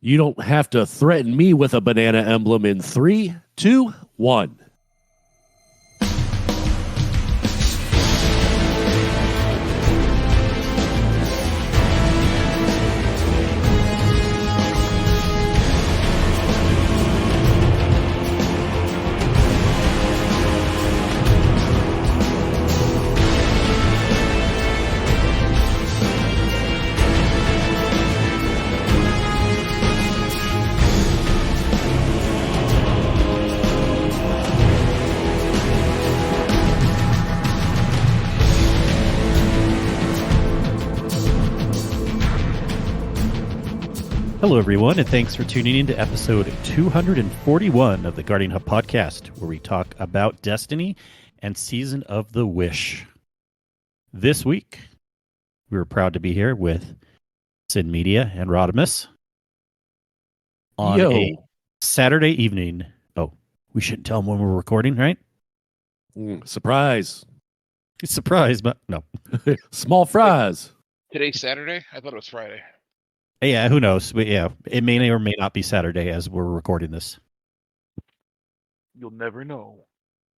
You don't have to threaten me with a banana emblem in 3, 2, 1. Hello, everyone, and thanks for tuning in to episode 241 of the Guardian Hub podcast, where we talk about Destiny and Season of the Wish. This week, we were proud to be here with Sin Media and Rodimus on a Saturday evening. Oh, we shouldn't tell them when we're recording, right? Surprise. Surprise, but no. Small fries. Today's Saturday? I thought it was Friday. Yeah, who knows? But yeah, it may or may not be Saturday as we're recording this. You'll never know.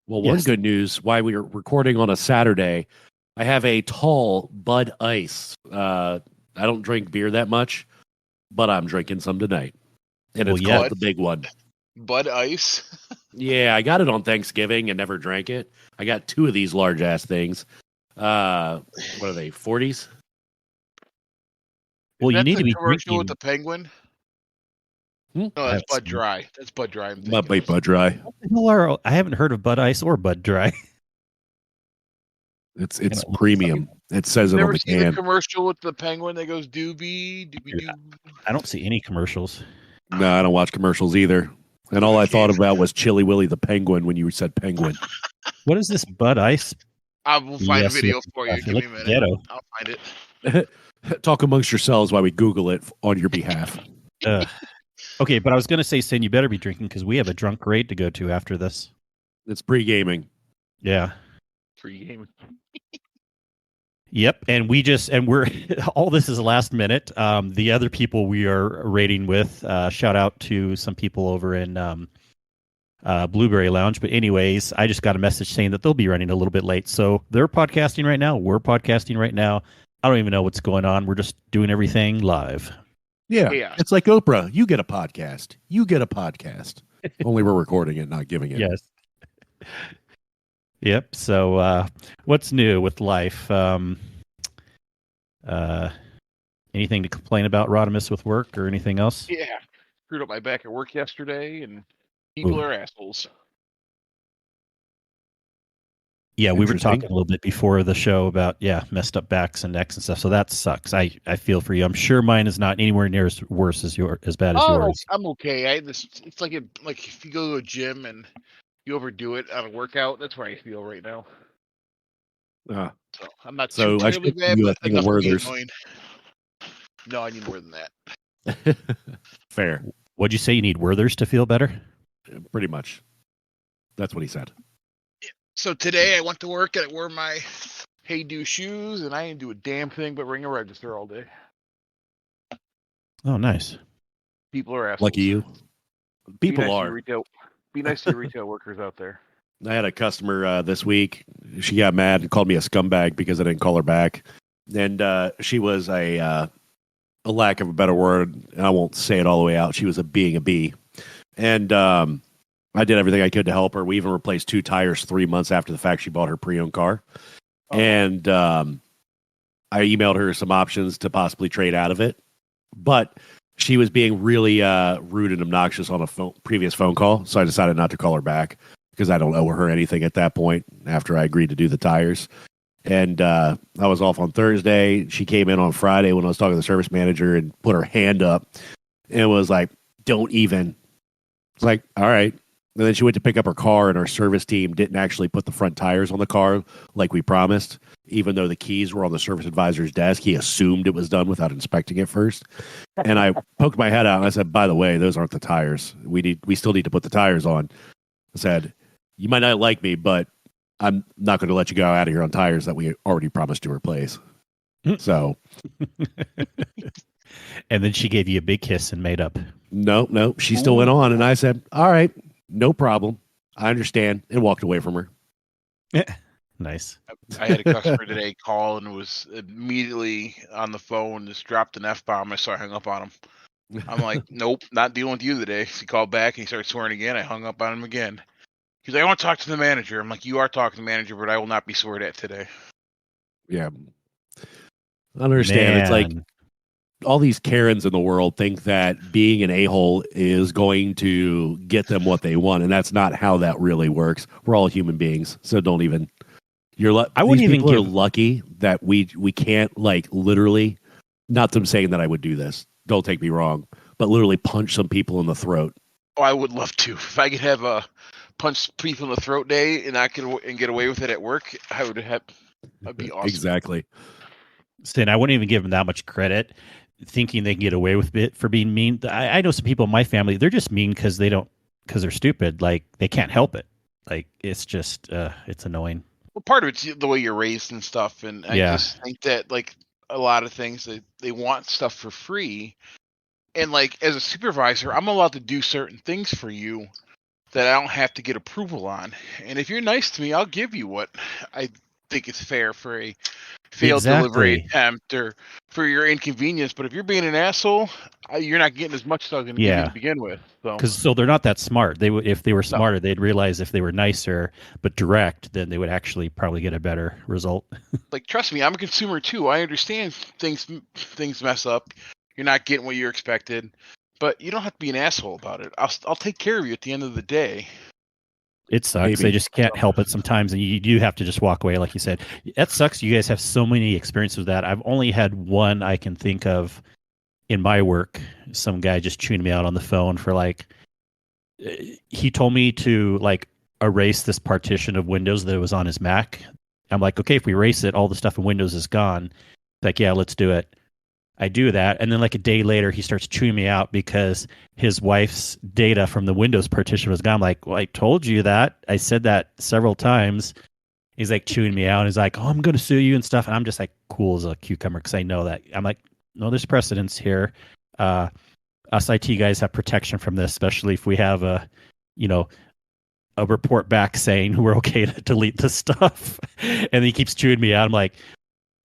Well, one good news, why we are recording on a Saturday, I have a tall Bud Ice. I don't drink beer that much, but I'm drinking some tonight. And it's called the big one. Bud Ice? Yeah, I got it on Thanksgiving and never drank it. I got 2 of these large-ass things. What are they, 40s? Well, you need to be commercial drinking with the penguin. No, that's Bud Dry. That's Bud Dry. Bud Dry. I haven't heard of Bud Ice or Bud Dry. It's premium. It says it on the can. Never seen the commercial with the penguin that goes doobie doo. I don't see any commercials. No, I don't watch commercials either. And all I thought about was Chili Willy the penguin when you said penguin. What is this Bud Ice? I will find a video for you. Give me a minute. Ghetto. I'll find it. Talk amongst yourselves while we Google it on your behalf. Okay, but I was going to say, Sin, you better be drinking because we have a drunk raid to go to after this. It's pre-gaming. Yeah. Pre-gaming. Yep, and we're all this is last minute. The other people we are raiding with, shout out to some people over in Blueberry Lounge. But anyways, I just got a message saying that they'll be running a little bit late. So they're podcasting right now. We're podcasting right now. I don't even know what's going on. We're just doing everything live. Yeah. It's like Oprah. You get a podcast. You get a podcast. Only we're recording it, not giving it. Yes. Yep. So what's new with life? Anything to complain about, Rodimus, with work or anything else? Yeah. Screwed up my back at work yesterday, and people are assholes. Yeah, we were talking a little bit before the show about, messed up backs and necks and stuff. So that sucks. I feel for you. I'm sure mine is not anywhere near as worse as as bad as yours. I'm okay. It's like if you go to a gym and you overdo it on a workout, that's where I feel right now. So I'm not too terribly bad, but enough to be annoying. No, I need more than that. Fair. What'd you say? You need Werthers to feel better? Pretty much. That's what he said. So today I went to work and I wore my Hey Do shoes, and I didn't do a damn thing but ring a register all day. Oh, nice. People are assholes. Lucky you. People are. Be nice to your retail workers out there. I had a customer this week. She got mad and called me a scumbag because I didn't call her back. And she was a lack of a better word, and I won't say it all the way out. She was being a bee. And I did everything I could to help her. We even replaced 2 tires 3 months after the fact she bought her pre-owned car. Oh. And I emailed her some options to possibly trade out of it. But she was being really rude and obnoxious on a previous phone call. So I decided not to call her back because I don't owe her anything at that point after I agreed to do the tires. And I was off on Thursday. She came in on Friday when I was talking to the service manager and put her hand up and was like, don't even. It's like, all right. And then she went to pick up her car, and our service team didn't actually put the front tires on the car like we promised, even though the keys were on the service advisor's desk. He assumed it was done without inspecting it first. And I poked my head out, and I said, by the way, those aren't the tires. We still need to put the tires on. I said, you might not like me, but I'm not going to let you go out of here on tires that we already promised to replace. So. And then she gave you a big kiss and made up. No. She still went on, and I said, all right, no problem. I understand, and walked away from her. Nice. I had a customer today call and was immediately on the phone, just dropped an F-bomb, so I hung up on him. I'm like, nope, not dealing with you today. He called back and he started swearing again. I hung up on him again. He's like, I want to talk to the manager. I'm like, you are talking to the manager, but I will not be sworn at today. Yeah. I understand. Man. It's like all these Karens in the world think that being an a-hole is going to get them what they want, and that's not how that really works. We're all human beings, so don't even. I wouldn't even give. Are lucky that we can't, like, literally. Not them saying that I would do this. Don't take me wrong, but literally punch some people in the throat. Oh, I would love to. If I could have a punch people in the throat day and I could get away with it at work, I would have. That'd be awesome. Exactly. Sin, I wouldn't even give them that much credit, thinking they can get away with it for being mean. I know some people in my family, they're just mean because they're stupid. Like, they can't help it. Like, it's just, it's annoying. Well, part of it's the way you're raised and stuff. And I just think that, like, a lot of things, they want stuff for free. And, like, as a supervisor, I'm allowed to do certain things for you that I don't have to get approval on. And if you're nice to me, I'll give you what I think is fair for a failed delivery attempt or for your inconvenience. But if you're being an asshole, you're not getting as much as I was going to give you to begin with. So they're not that smart. They would, if they were smarter, they'd realize if they were nicer but direct, then they would actually probably get a better result. Like, trust me, I'm a consumer too. I understand things mess up. You're not getting what you expected, but you don't have to be an asshole about it. I'll take care of you at the end of the day. It sucks. Maybe. They just can't help it sometimes, and you do have to just walk away, like you said. That sucks. You guys have so many experiences with that. I've only had one I can think of in my work. Some guy just chewing me out on the phone for, like, he told me to, like, erase this partition of Windows that was on his Mac. I'm like, okay, if we erase it, all the stuff in Windows is gone. Like, yeah, let's do it. I do that, and then like a day later, he starts chewing me out because his wife's data from the Windows partition was gone. I'm like, well, I told you that. I said that several times. He's like chewing me out, and he's like, oh, I'm going to sue you and stuff. And I'm just like cool as a cucumber because I know that. I'm like, no, there's precedence here. Us IT guys have protection from this, especially if we have a report back saying we're okay to delete this stuff. And he keeps chewing me out. I'm like,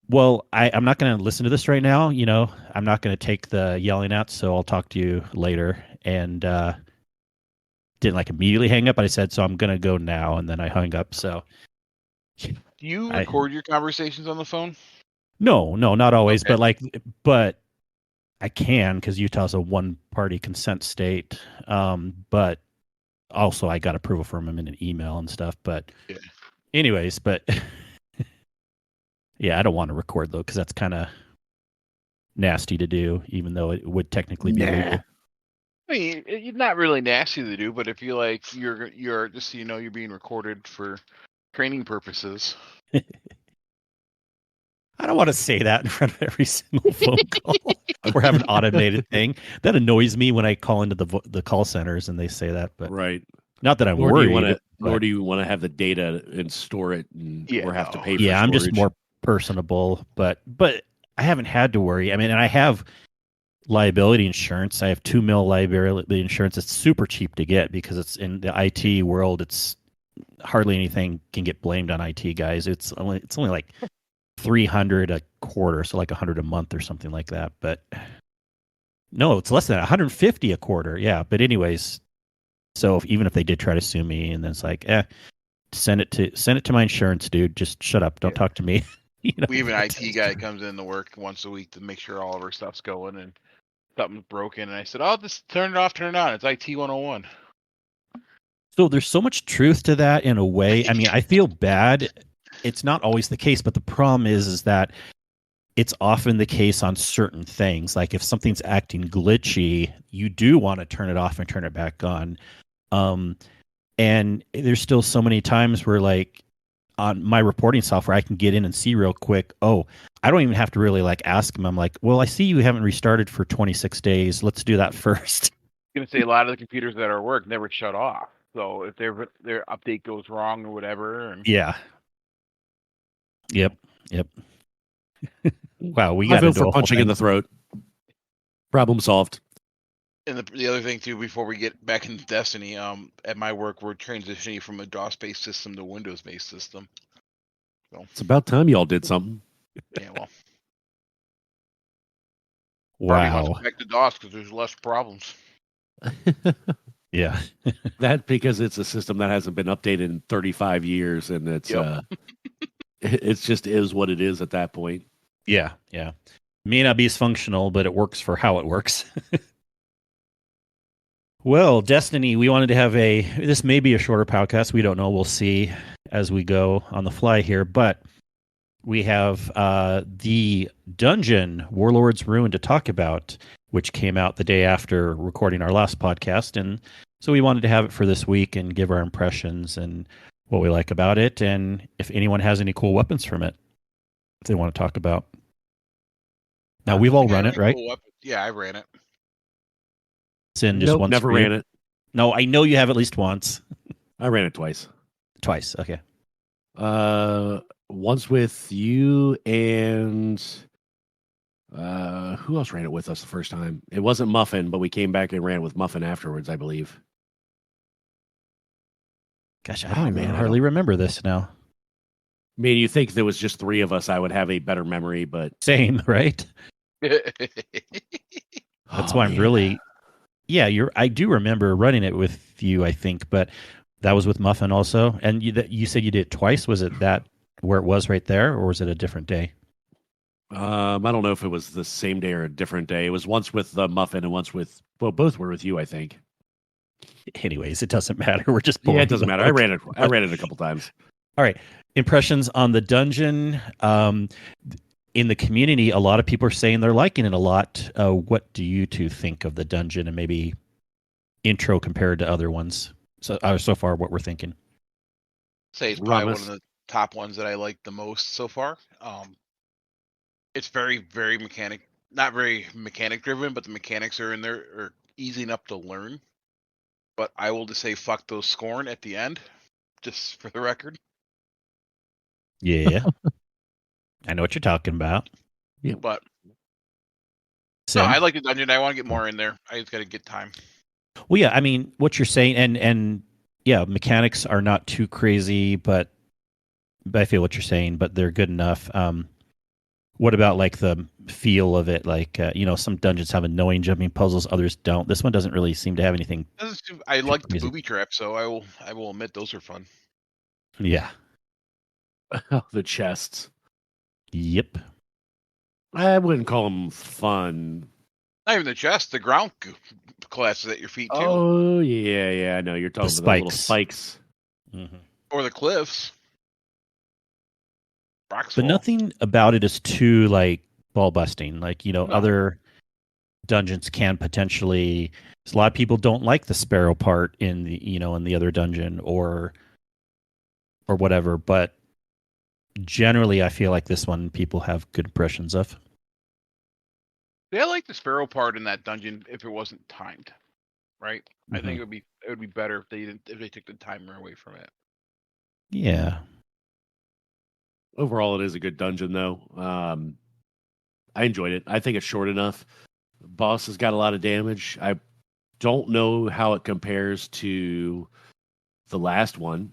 well, I'm not going to listen to this right now. I'm not going to take the yelling at, so I'll talk to you later. And didn't like immediately hang up, but I said, so I'm going to go now. And then I hung up. So do you record your conversations on the phone? No, not always. Okay. But I can, because Utah's a one-party consent state. But also I got approval from him in an email and stuff. But anyways, yeah, I don't want to record, though, because that's kind of nasty to do, even though it would technically be legal. I mean, it's not really nasty to do, but if you like, you're just so you know, you're being recorded for training purposes. I don't want to say that in front of every single phone call or have an automated thing. That annoys me when I call into the call centers and they say that. But right. Not that I'm worried. Nor do you want to have the data and store it or have to pay for storage. I'm just more personable, but I haven't had to worry. I mean, and I have liability insurance. I have $2 million liability insurance. It's super cheap to get because it's in the IT world. It's hardly anything can get blamed on IT guys. It's only like $300 a quarter, so like $100 a month or something like that. But no, it's less than that, $150 a quarter. Yeah, but anyways, so even if they did try to sue me, and then it's like, send it to my insurance, dude. Just shut up. Don't talk to me. We have an IT guy that comes in to work once a week to make sure all of our stuff's going, and something's broken. And I said, "Oh, just turn it off, turn it on. It's IT 101." So there's so much truth to that in a way. I mean, I feel bad. It's not always the case, but the problem is that it's often the case on certain things. Like if something's acting glitchy, you do want to turn it off and turn it back on. And there's still so many times where, like, on my reporting software, I can get in and see real quick, oh, I don't even have to really like ask them. I'm like, well, I see you haven't restarted for 26 days. Let's do that first. I'm going to say a lot of the computers that are at work never shut off. So if their update goes wrong or whatever. Yeah. Yep. Wow. I vote for punching in the throat. Problem solved. And the other thing too, before we get back into Destiny, at my work we're transitioning from a DOS-based system to a Windows-based system. So it's about time y'all did something. Yeah, well. Wow. Wants to back to DOS because there's less problems. Yeah. That because it's a system that hasn't been updated in 35 years, and it's it's just is what it is at that point. Yeah, yeah. May not be as functional, but it works for how it works. Well, Destiny, we wanted to have this may be a shorter podcast. We don't know. We'll see as we go on the fly here. But we have the dungeon, Warlords Ruin, to talk about, which came out the day after recording our last podcast. And so we wanted to have it for this week and give our impressions and what we like about it. And if anyone has any cool weapons from it that they want to talk about. Now, we've all run it, right? Cool yeah, I ran it. Just once never ran it. No, I know you have at least once. I ran it twice. Twice, okay. Once with you and who else ran it with us the first time? It wasn't Muffin, but we came back and ran with Muffin afterwards, I believe. Gosh, I don't even hardly remember this now. I mean, you think there was just three of us, I would have a better memory, but same, right? That's why I'm really. Yeah, I do remember running it with you, I think, but that was with Muffin also. And you said you did it twice. Was it that where it was right there, or was it a different day? I don't know if it was the same day or a different day. It was once with Muffin and once with, well, both were with you, I think. Anyways, it doesn't matter. We're just it doesn't matter. I ran it a couple times. All right. Impressions on the dungeon. In the community, a lot of people are saying they're liking it a lot. What do you two think of the dungeon and maybe intro compared to other ones? So far, what we're thinking. Say it's probably one of the top ones that I like the most so far. It's very, very not very mechanic driven, but the mechanics are in there are easy enough to learn. But I will just say fuck those scorn at the end, just for the record. Yeah. I know what you're talking about. Yeah. But no, I like the dungeon. I want to get more in there. I just got to get time. Well, yeah, I mean, what you're saying, and yeah, mechanics are not too crazy, but I feel what you're saying, but they're good enough. What about like the feel of it? Like, some dungeons have annoying jumping puzzles, others don't. This one doesn't really seem to have anything. I like the booby trap, so I will admit those are fun. Yeah. The chests. Yep. I wouldn't call them fun. Not even the chest, the ground classes at your feet, too. Oh, yeah, I know. You're talking about the little spikes. Mm-hmm. Or the cliffs. But nothing about it is too, like, ball busting. Like, other dungeons can potentially... A lot of people don't like the sparrow part in the other dungeon or whatever, but generally, I feel like this one people have good impressions of. Yeah, I like the sparrow part in that dungeon if it wasn't timed, right? Mm-hmm. I think it would be better if they took the timer away from it. Yeah. Overall, it is a good dungeon, though. I enjoyed it. I think it's short enough. Boss has got a lot of damage. I don't know how it compares to the last one,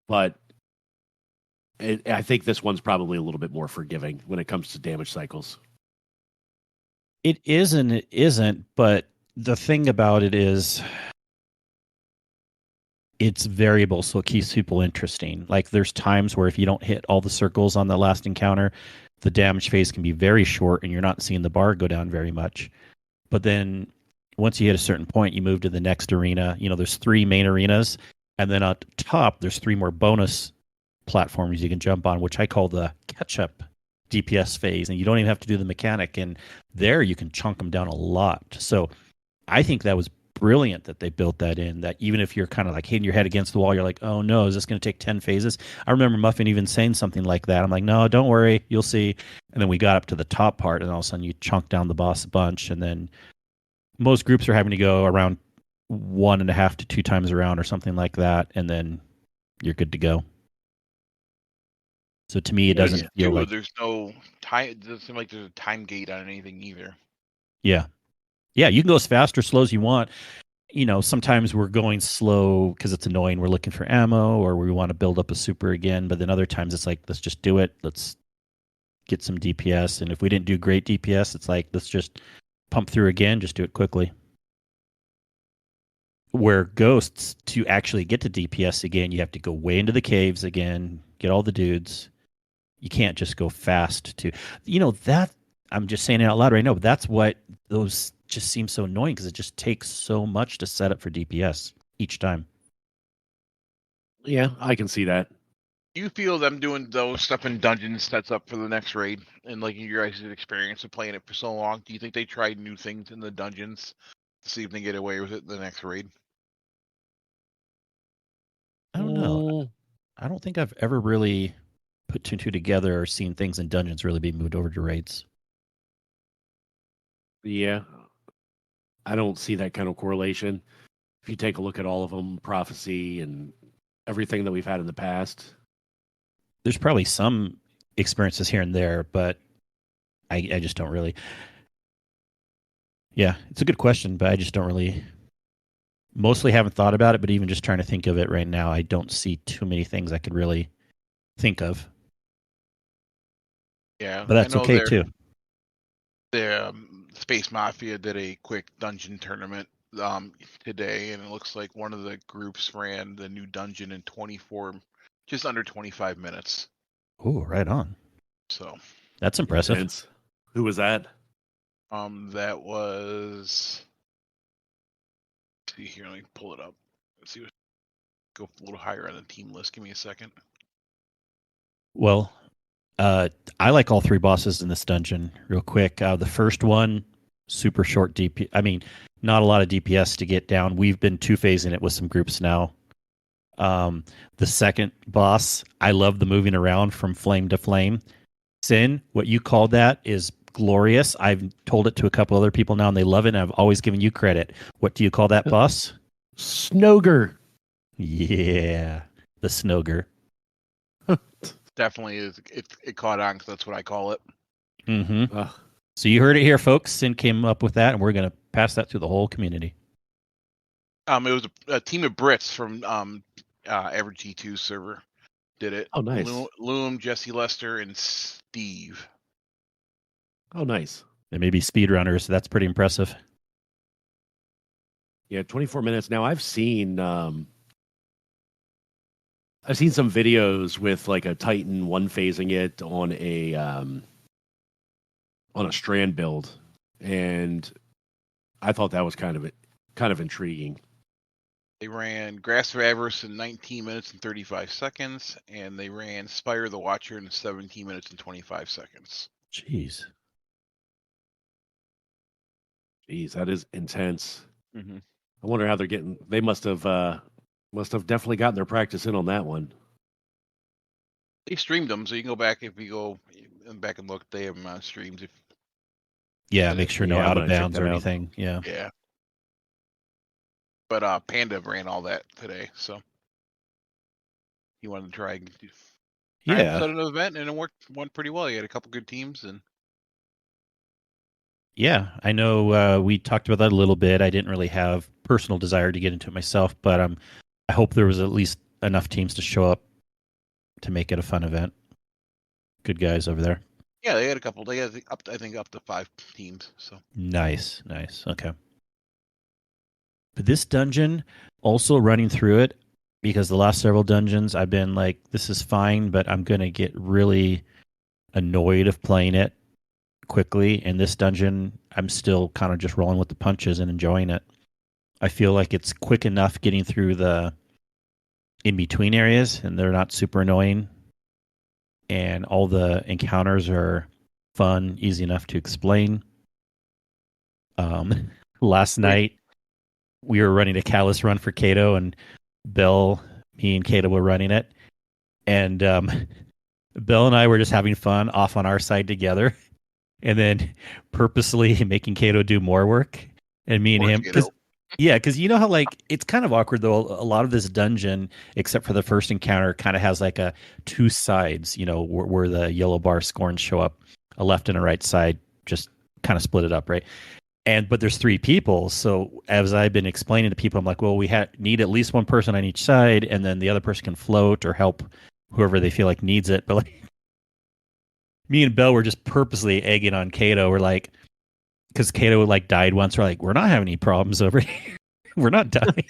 but I think this one's probably a little bit more forgiving when it comes to damage cycles. It is and it isn't, but the thing about it is it's variable, so it keeps people interesting. Like there's times where if you don't hit all the circles on the last encounter, the damage phase can be very short and you're not seeing the bar go down very much. But then once you hit a certain point, you move to the next arena. There's 3 main arenas, and then at the top, there's 3 more bonus platforms you can jump on, which I call the catch-up DPS phase, and you don't even have to do the mechanic, and there you can chunk them down a lot. So I think that was brilliant that they built that in, that even if you're kind of like hitting your head against the wall, you're like, oh no, is this going to take 10 phases? I remember Muffin even saying something like that. I'm like, no, don't worry, you'll see. And then we got up to the top part, and all of a sudden you chunk down the boss a bunch, and then most groups are having to go around 1.5 to 2 times around or something like that, and then you're good to go. So to me, it doesn't feel like there's no time. It doesn't seem like there's a time gate on anything either. Yeah. Yeah, you can go as fast or slow as you want. Sometimes we're going slow because it's annoying. We're looking for ammo or we want to build up a super again. But then other times it's like, let's just do it. Let's get some DPS. And if we didn't do great DPS, it's like, let's just pump through again. Just do it quickly. Where Ghosts, to actually get to DPS again, you have to go way into the caves again, get all the dudes. You can't just go fast to, that, I'm just saying it out loud right now, but that's what those just seem so annoying because it just takes so much to set up for DPS each time. Yeah, I can see that. Do you feel them doing those stuff in dungeons sets up for the next raid? And like your guys' experience of playing it for so long, do you think they tried new things in the dungeons to see if they get away with it in the next raid? I don't know. I don't think I've ever really put two and two together or seen things in dungeons really be moved over to raids. Yeah. I don't see that kind of correlation. If you take a look at all of them, Prophecy and everything that we've had in the past. There's probably some experiences here and there, but I just don't really. Yeah, it's a good question, but I just don't really. Mostly haven't thought about it, but even just trying to think of it right now, I don't see too many things I could really think of. Yeah, but that's okay too. The Space Mafia did a quick dungeon tournament today, and it looks like one of the groups ran the new dungeon in just under 25 minutes. Oh, right on. So that's impressive. Intense. Who was that? That was. Let's see here, let me pull it up. Let's see. Go a little higher on the team list. Give me a second. Well, I like all three bosses in this dungeon. Real quick, the first one, super short DP. I mean, not a lot of DPS to get down. We've been two-phasing it with some groups now. The second boss, I love the moving around from flame to flame. Sin, what you called that is glorious. I've told it to a couple other people now, and they love it, and I've always given you credit. What do you call that boss? Snoger. Yeah, the Snoger. Definitely is. It caught on because that's what I call it. Mm-hmm. So you heard it here, folks. Sin came up with that, and we're going to pass that to the whole community. It was a team of Brits from Average G2 server did it. Oh, nice. Loom, Jesse Lester, and Steve. Oh, nice. They may be speedrunners, so that's pretty impressive. Yeah, 24 minutes. Now, I've seen some videos with like a Titan one-phasing it on a strand build, and I thought that was kind of intriguing. They ran Grass of Avarice in 19 minutes and 35 seconds, and they ran Spire the Watcher in 17 minutes and 25 seconds. Jeez, that is intense. Mm-hmm. I wonder how they're getting. They must have definitely gotten their practice in on that one. They streamed them, so you can go back if you go back and look. They have them on streams. Make sure no out of bounds or anything. Yeah. But Panda ran all that today, so he wanted to try and set an event, and it went pretty well. He had a couple good teams, and yeah, I know we talked about that a little bit. I didn't really have personal desire to get into it myself, but I hope there was at least enough teams to show up to make it a fun event. Good guys over there. Yeah, they had a couple. They had up to 5 teams. So nice. Okay. But this dungeon, also running through it, because the last several dungeons I've been like, this is fine, but I'm going to get really annoyed of playing it quickly. And this dungeon, I'm still kind of just rolling with the punches and enjoying it. I feel like it's quick enough getting through the in-between areas, and they're not super annoying. And all the encounters are fun, easy enough to explain. Last night, we were running a Callus run for Kato, and Bill, me and Kato were running it. And Bill and I were just having fun off on our side together, and then purposely making Kato do more work. And me and him, because you know how like it's kind of awkward though. A lot of this dungeon, except for the first encounter, kind of has like a 2 sides. Where the yellow bar scorns show up, a left and a right side, just kind of split it up, right? But there's 3 people. So as I've been explaining to people, I'm like, well, we need at least one person on each side, and then the other person can float or help whoever they feel like needs it. But like, me and Belle were just purposely egging on Kato. We're like, because Kato like died once. We're like, we're not having any problems over here. We're not dying.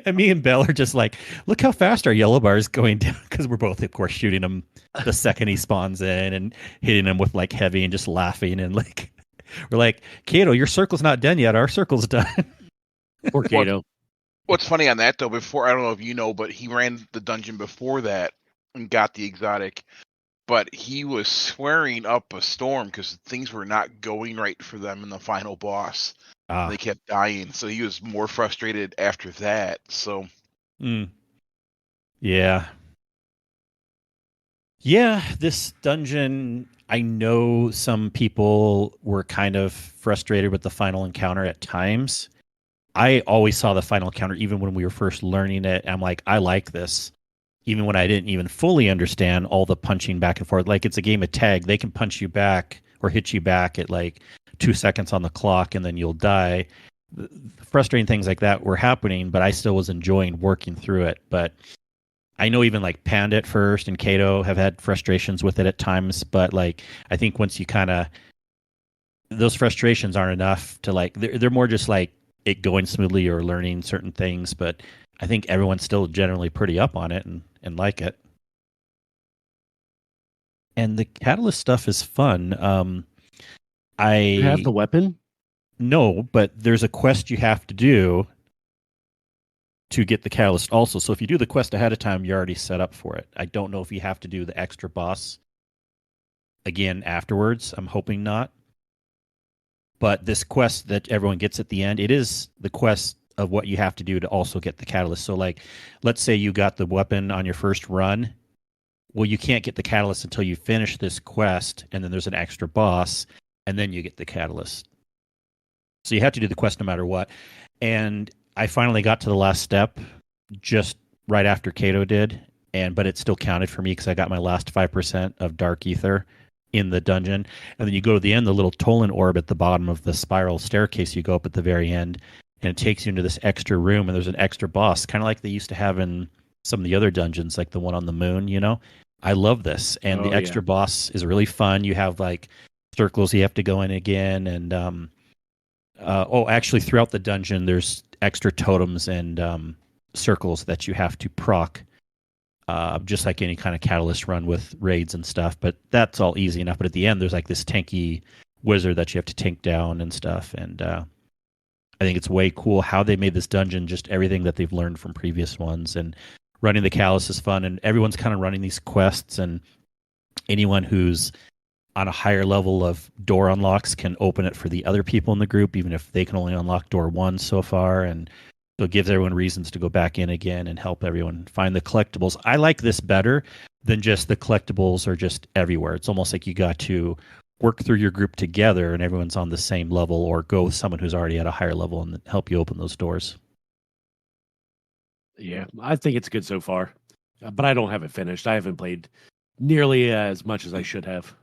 And me and Belle are just like, look how fast our yellow bar is going down, because we're both, of course, shooting him the second he spawns in and hitting him with like heavy and just laughing and like. We're like, Kato, your circle's not done yet. Our circle's done. Poor Kato. What's funny on that, though, I don't know if you know, but he ran the dungeon before that and got the exotic. But he was swearing up a storm because things were not going right for them in the final boss. They kept dying. So he was more frustrated after that. So, yeah. Yeah, this dungeon, I know some people were kind of frustrated with the final encounter at times. I always saw the final encounter, even when we were first learning it. I'm like, I like this. Even when I didn't even fully understand all the punching back and forth. Like, it's a game of tag. They can punch you back or hit you back at like 2 seconds on the clock and then you'll die. Frustrating things like that were happening, but I still was enjoying working through it. But I know even like Pandit first and Kato have had frustrations with it at times, but like I think once you kind of, those frustrations aren't enough to like, they're more just like it going smoothly or learning certain things. But I think everyone's still generally pretty up on it and like it. And the catalyst stuff is fun. You have the weapon? No, but there's a quest you have to do to get the catalyst also. So if you do the quest ahead of time, you're already set up for it. I don't know if you have to do the extra boss again afterwards. I'm hoping not. But this quest that everyone gets at the end, it is the quest of what you have to do to also get the catalyst. So like, let's say you got the weapon on your first run. Well, you can't get the catalyst until you finish this quest, and then there's an extra boss, and then you get the catalyst. So you have to do the quest no matter what. And I finally got to the last step just right after Kato did, but it still counted for me because I got my last 5% of Dark Ether in the dungeon. And then you go to the end, the little Tolan orb at the bottom of the spiral staircase you go up at the very end, and it takes you into this extra room, and there's an extra boss, kind of like they used to have in some of the other dungeons, like the one on the moon, you know? I love this. And the extra boss is really fun. You have like circles you have to go in again, and actually throughout the dungeon there's extra totems and circles that you have to proc, just like any kind of catalyst run with raids and stuff, but that's all easy enough. But at the end there's like this tanky wizard that you have to tank down and stuff, and I think it's way cool how they made this dungeon, just everything that they've learned from previous ones. And running the catalyst is fun, and everyone's kind of running these quests, and anyone who's on a higher level of door unlocks can open it for the other people in the group, even if they can only unlock door 1 so far. And so it gives everyone reasons to go back in again and help everyone find the collectibles. I like this better than just the collectibles are just everywhere. It's almost like you got to work through your group together and everyone's on the same level, or go with someone who's already at a higher level and help you open those doors. Yeah, I think it's good so far, but I don't have it finished. I haven't played nearly as much as I should have.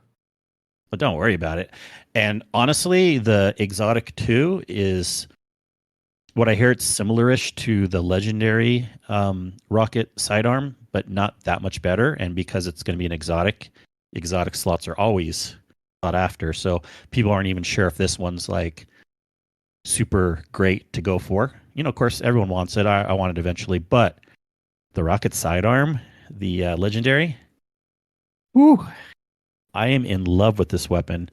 But don't worry about it. And honestly, the Exotic 2 is what I hear. It's similar-ish to the legendary rocket sidearm, but not that much better. And because it's going to be an exotic slots are always sought after. So people aren't even sure if this one's like super great to go for. You know, of course, everyone wants it. I want it eventually. But the rocket sidearm, the legendary, whew, I am in love with this weapon.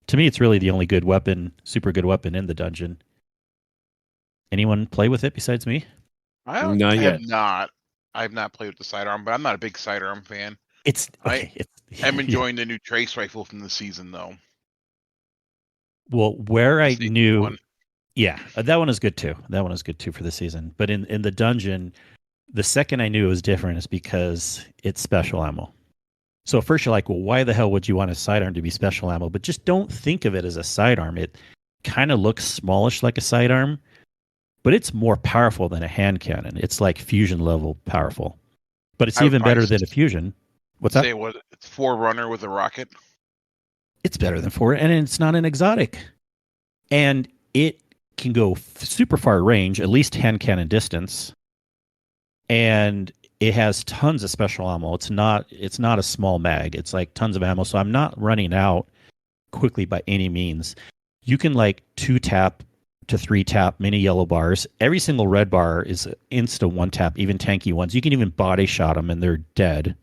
To me, it's really the only good weapon, super good weapon in the dungeon. Anyone play with it besides me? I have not played with the sidearm, but I'm not a big sidearm fan. I'm enjoying the new trace rifle from the season, though. Well, where I knew... Yeah, that one is good too. That one is good too for the season. But in the dungeon, the second I knew it was different is because it's special ammo. So at first you're like, well, why the hell would you want a sidearm to be special ammo? But just don't think of it as a sidearm. It kind of looks smallish like a sidearm, but it's more powerful than a hand cannon. It's like fusion level powerful. But it's even better than a fusion. What's that? It's Forerunner with a rocket. It's better than Forerunner, and it's not an exotic. And it can go super far range, at least hand cannon distance. And it has tons of special ammo. It's not a small mag. It's like tons of ammo. So I'm not running out quickly by any means. You can like 2-tap to 3-tap mini yellow bars. Every single red bar is insta 1-tap, even tanky ones. You can even body shot them and they're dead.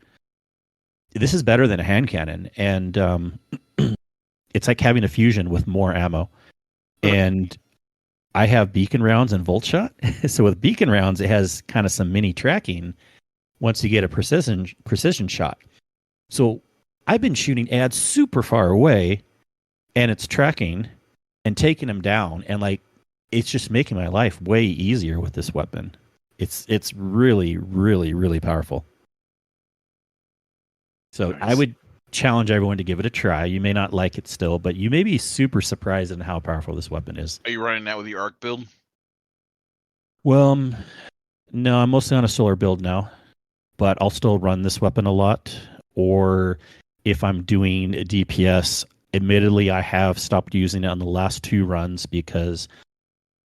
This is better than a hand cannon. And it's like having a fusion with more ammo. And I have beacon rounds and volt shot. So with beacon rounds, it has kind of some mini tracking once you get a precision shot. So I've been shooting ads super far away, and it's tracking and taking them down, and like it's just making my life way easier with this weapon. It's really, really, really powerful. So nice. I would challenge everyone to give it a try. You may not like it still, but you may be super surprised in how powerful this weapon is. Are you running that with your arc build? Well, no, I'm mostly on a solar build now, but I'll still run this weapon a lot. Or if I'm doing a DPS, admittedly, I have stopped using it on the last 2 runs because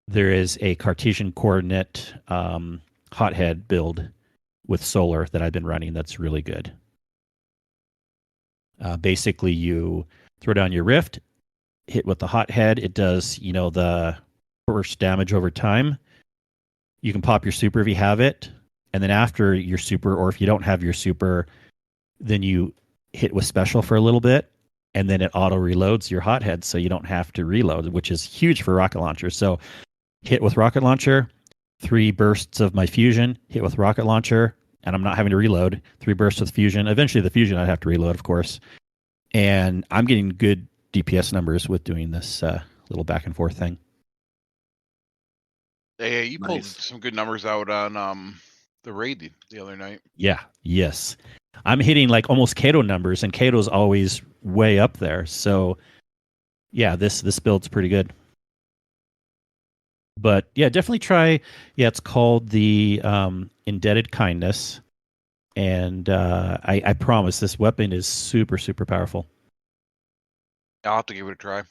there is a Cartesian coordinate hothead build with solar that I've been running that's really good. Basically, you throw down your rift, hit with the hothead. It does, the burst damage over time. You can pop your super if you have it. And then after your super, or if you don't have your super, then you hit with special for a little bit. And then it auto reloads your hothead so you don't have to reload, which is huge for rocket launchers. So hit with rocket launcher, 3 bursts of my fusion, hit with rocket launcher, and I'm not having to reload. 3 bursts with fusion. Eventually the fusion I'd have to reload, of course. And I'm getting good DPS numbers with doing this little back and forth thing. Hey, you pulled some good numbers out on the raid the other night. Yeah, yes. I'm hitting like almost Kato numbers, and Kato's always way up there. So yeah, this build's pretty good. But yeah, definitely try. Yeah, it's called the Indebted Kindness, and I promise this weapon is super, super powerful. I'll have to give it a try.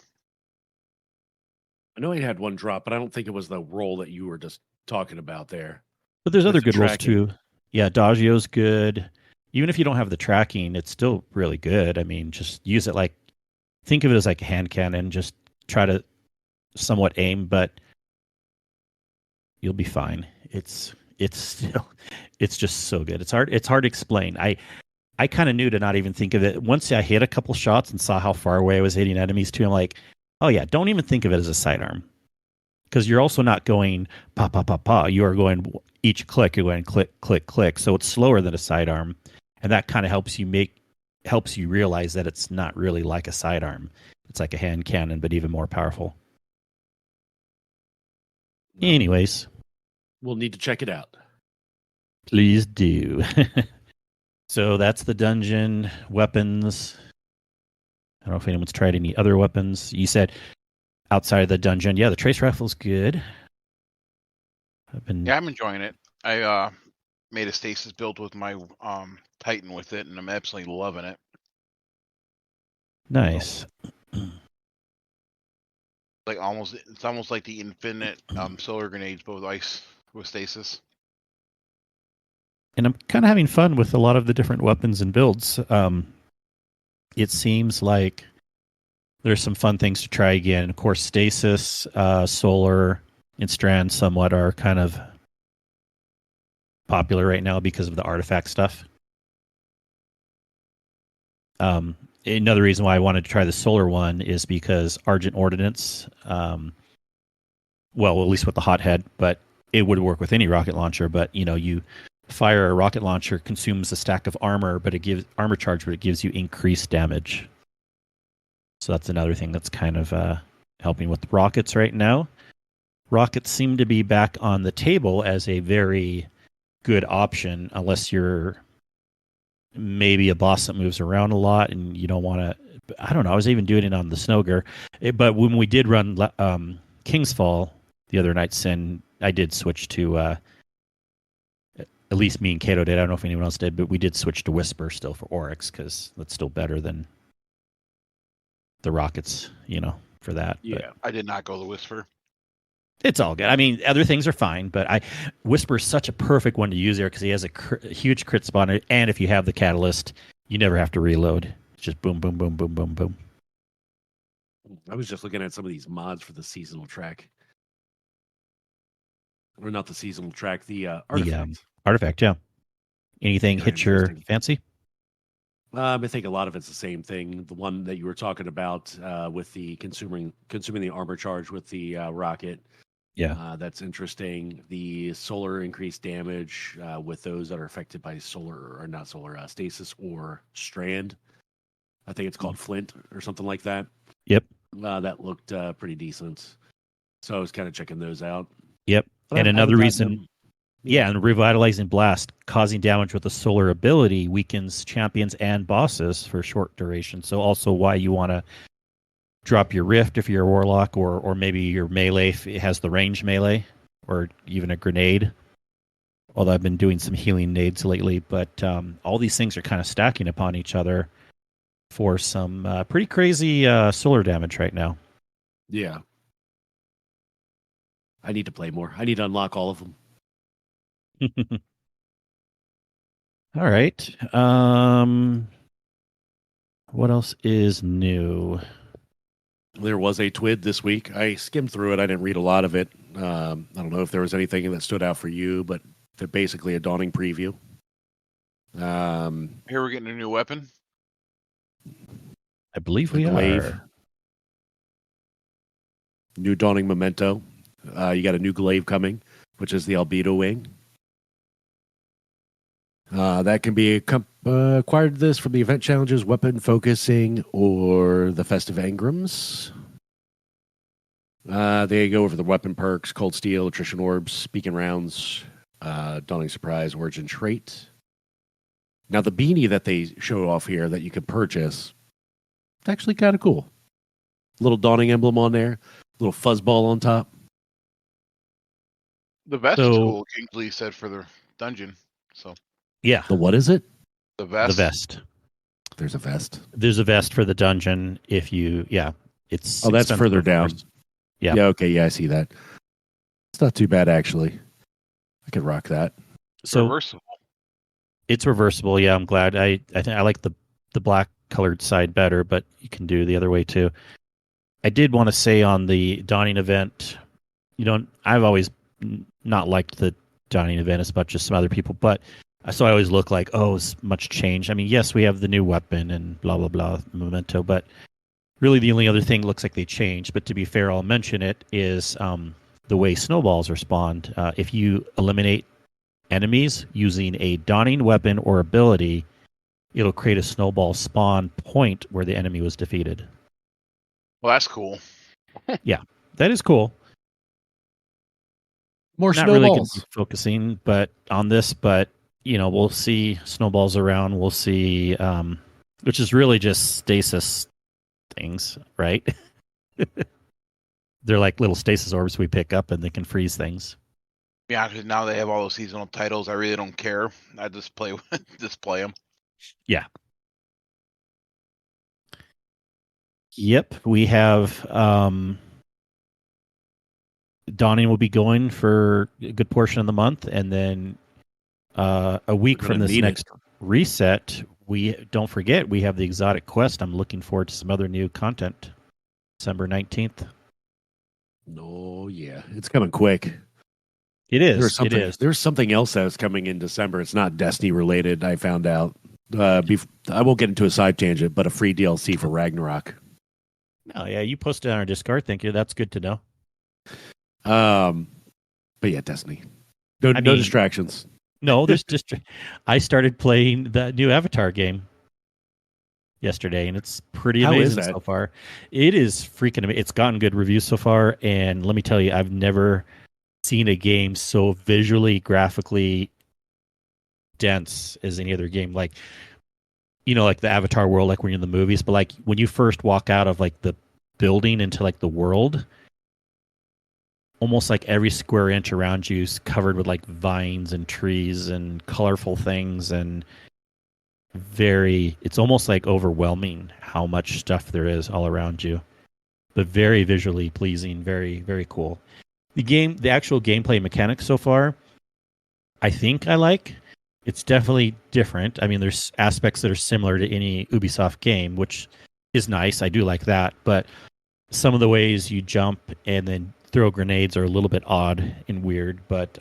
I know he had one drop, but I don't think it was the roll that you were just talking about there. But there's other good rolls too. Yeah, Daggio's good. Even if you don't have the tracking, it's still really good. I mean, just use it like, think of it as like a hand cannon. Just try to somewhat aim, but you'll be fine. It's just so good. It's hard to explain. I kind of knew to not even think of it. Once I hit a couple shots and saw how far away I was hitting enemies too, I'm like, oh yeah, don't even think of it as a sidearm. Because you're also not going pa pa pa pa. You are going each click, you're going click, click, click. So it's slower than a sidearm. And that kind of helps you realize that it's not really like a sidearm. It's like a hand cannon, but even more powerful. Anyways. We'll need to check it out. Please do. So that's the dungeon weapons. I don't know if anyone's tried any other weapons. You said outside of the dungeon. Yeah, the trace rifle's good. Yeah, I'm enjoying it. I made a stasis build with my Titan with it, and I'm absolutely loving it. Nice. It's almost like the infinite solar grenades, both ice with stasis. And I'm kind of having fun with a lot of the different weapons and builds. It seems like there's some fun things to try again. Of course, stasis, solar, and strand somewhat are kind of popular right now because of the artifact stuff. Another reason why I wanted to try the solar one is because Argent Ordnance, well, at least with the hothead, but it would work with any rocket launcher. But you fire a rocket launcher, consumes a stack of armor, but it gives armor charge, but it gives you increased damage. So that's another thing that's kind of helping with the rockets right now. Rockets seem to be back on the table as a very good option, unless you're maybe a boss that moves around a lot and you don't want to. I don't know. I was even doing it on the Snogger, but when we did run Kingsfall the other night, I did switch to. At least me and Kato did. I don't know if anyone else did, but we did switch to Whisper still for Oryx because that's still better than the rockets, for that. Yeah, I did not go the Whisper. It's all good. I mean, other things are fine, but Whisper is such a perfect one to use there because he has a huge crit spawner, and if you have the Catalyst, you never have to reload. It's just boom, boom, boom, boom, boom, boom. I was just looking at some of these mods for the seasonal track. Or not the seasonal track, the artifact. Artifact, yeah. Anything hit your fancy? I think a lot of it's the same thing. The one that you were talking about with the consuming the armor charge with the rocket. Yeah. That's interesting. The solar increased damage with those that are affected by stasis or strand. I think it's called Flint or something like that. Yep. That looked pretty decent. So I was kind of checking those out. Yep. But and another reason, and Revitalizing Blast, causing damage with a solar ability, weakens champions and bosses for a short duration. So also why you want to drop your Rift if you're a Warlock, or maybe your melee if it has the range melee, or even a grenade. Although I've been doing some healing nades lately, but all these things are kind of stacking upon each other for some pretty crazy solar damage right now. Yeah. I need to play more. I need to unlock all of them. All right. What else is new? There was a TWID this week. I skimmed through it. I didn't read a lot of it. I don't know if there was anything that stood out for you, but they're basically a Dawning preview. Here we're getting a new weapon. I believe we are. New Dawning Memento. You got a new glaive coming, which is the Albedo Wing. That can be acquired this from the event challenges, weapon focusing, or the festive engrams. They go over the weapon perks, cold steel, attrition orbs, speaking rounds, Dawning Surprise, origin trait. Now the beanie that they show off here that you can purchase, it's actually kind of cool. Little Dawning emblem on there, little fuzzball on top. The vest is cool, Kingsley said, for the dungeon. So yeah. The what is it? The vest. The vest. There's a vest. There's a vest for the dungeon if you it's that's further down. Yeah. Yeah, okay, yeah, I see that. It's not too bad actually. I could rock that. So reversible. It's reversible, yeah, I'm glad. I think I like the black colored side better, but you can do the other way too. I did want to say on the Dawning event, I've always not liked the Dawning event as much as some other people, but so I always look like, it's much change. I mean, yes, we have the new weapon and blah, blah, blah, Memento, but really the only other thing looks like they changed, but to be fair, I'll mention it, is the way snowballs are spawned. If you eliminate enemies using a Dawning weapon or ability, it'll create a snowball spawn point where the enemy was defeated. Well, that's cool. Yeah, that is cool. More Not snowballs. really going to be focusing on this, but we'll see snowballs around. We'll see, which is really just stasis things, right? They're like little stasis orbs we pick up, and they can freeze things. Yeah, because now they have all those seasonal titles. I really don't care. I just play them. Yeah. Yep, we have Dawning will be going for a good portion of the month, and then a week from this next reset, don't forget we have the exotic quest. I'm looking forward to some other new content. December 19th. Oh yeah, it's coming quick. It is. There's something else that's coming in December. It's not Destiny related. I found out. I won't get into a side tangent, but a free DLC for Ragnarok. Oh yeah, you posted on our Discord. Thank you. That's good to know. But yeah, Destiny. No distractions. No, there's just. I started playing the new Avatar game yesterday, and it's pretty amazing so far. It is freaking amazing. It's gotten good reviews so far, and let me tell you, I've never seen a game so visually, graphically dense as any other game. Like, like the Avatar world, like when you're in the movies, but like when you first walk out of like the building into like the world, almost like every square inch around you is covered with like vines and trees and colorful things, and it's almost like overwhelming how much stuff there is all around you. but very visually pleasing, very, very cool. The actual gameplay mechanics so far, I think I like. It's definitely different. I mean, there's aspects that are similar to any Ubisoft game, which is nice. I do like that, but some of the ways you jump and then throw grenades are a little bit odd and weird, but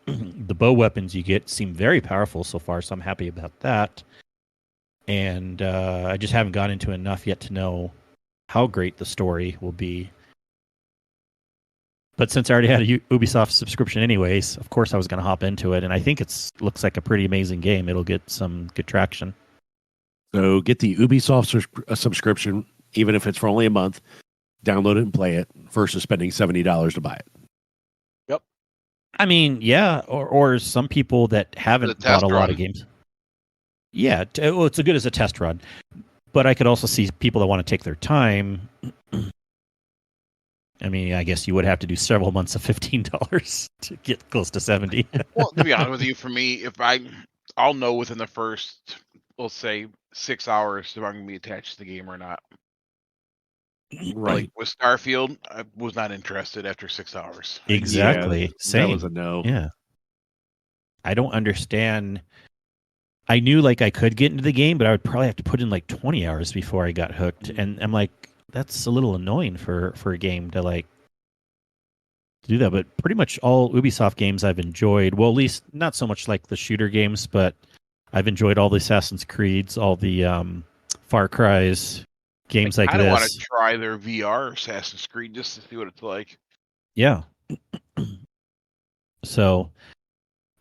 the bow weapons you get seem very powerful so far, so I'm happy about that. And I just haven't gone into enough yet to know how great the story will be. But since I already had a Ubisoft subscription anyways, of course I was going to hop into it, and I think it looks like a pretty amazing game. It'll get some good traction. So get the Ubisoft subscription, even if it's for only a month. Download it and play it versus spending $70 to buy it. Yep. I mean, yeah, or some people that haven't bought a lot of games. Yeah, it's as good as a test run. But I could also see people that want to take their time. I mean, I guess you would have to do several months of $15 to get close to 70. Well, to be honest with you, for me, I'll know within the first, we'll say, 6 hours if I'm going to be attached to the game or not. Right. Like with Starfield, I was not interested after 6 hours. Exactly. Yeah, Same. That was a no. Yeah. I don't understand. I knew like I could get into the game, but I would probably have to put in like 20 hours before I got hooked. And I'm like, that's a little annoying for a game to like do that. But pretty much all Ubisoft games I've enjoyed. Well, at least not so much like the shooter games, but I've enjoyed all the Assassin's Creeds, all the Far Cry's, games like this. I want to try their VR Assassin's Creed just to see what it's like. Yeah. So,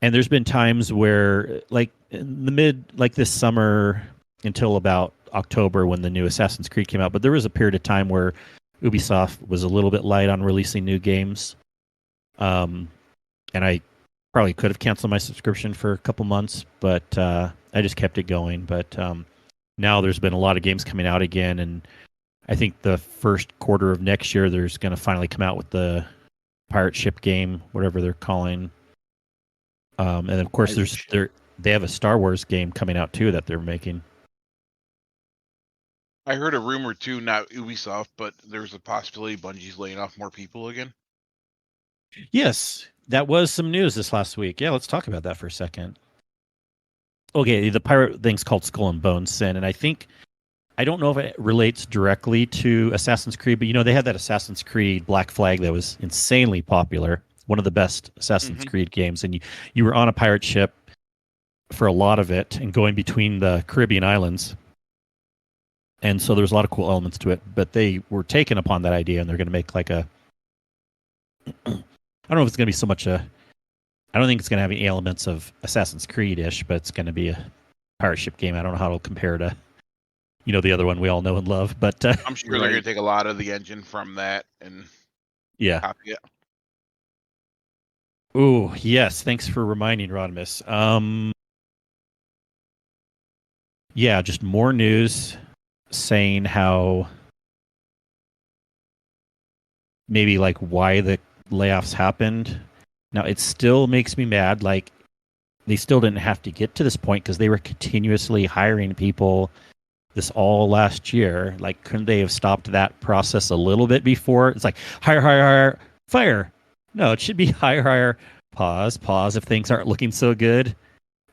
and there's been times where, like in the like this summer until about October when the new Assassin's Creed came out, but there was a period of time where Ubisoft was a little bit light on releasing new games. And I probably could have canceled my subscription for a couple months, but I just kept it going. But now there's been a lot of games coming out again, and I think the first quarter of next year there's going to finally come out with the pirate ship game, whatever they're calling. And of course, they have a Star Wars game coming out too that they're making. I heard a rumor too, not Ubisoft, but there's a possibility Bungie's laying off more people again. Yes, that was some news this last week. Yeah, let's talk about that for a second. Okay, the pirate thing's called Skull and Bones Sin, and I don't know if it relates directly to Assassin's Creed, but they had that Assassin's Creed Black Flag that was insanely popular, one of the best Assassin's Creed games, and you were on a pirate ship for a lot of it and going between the Caribbean islands. And so there's a lot of cool elements to it, but they were taken upon that idea, and they're going to make like a I don't know if it's going to be so much I don't think it's going to have any elements of Assassin's Creed-ish, but it's going to be a pirate ship game. I don't know how it'll compare to, the other one we all know and love. But I'm sure they're going to take a lot of the engine from that and copy it. Ooh, yes. Thanks for reminding, Rodimus. Yeah, just more news saying how maybe like why the layoffs happened. Now, it still makes me mad. Like, they still didn't have to get to this point because they were continuously hiring people this all last year. Like, couldn't they have stopped that process a little bit before? It's like, hire, fire. No, it should be hire, pause if things aren't looking so good,